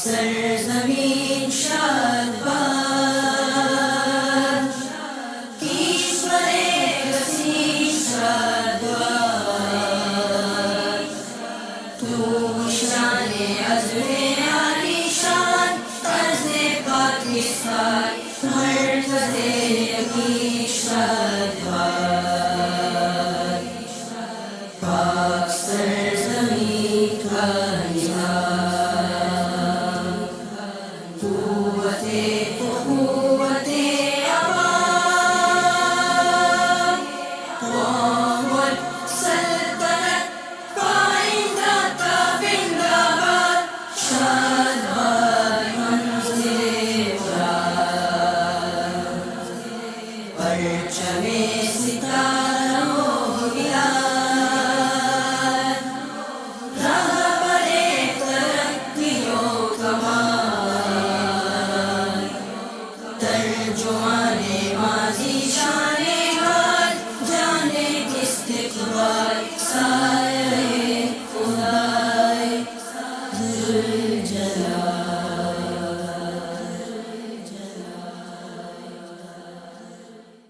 سرزمین شادباد کشور وسیع شادباد تو شان عزم عالی شان عرض پاکستان مرکز یقین شادباد پاک سرزمین کا نظام قوت عوام قوم سلطنت پائندہ تابندہ باد شادباد منزل مراد پرچم ستاروں ہلال راہ ترقیوں کمال ترجمان ماضی شان حال جانے استقبال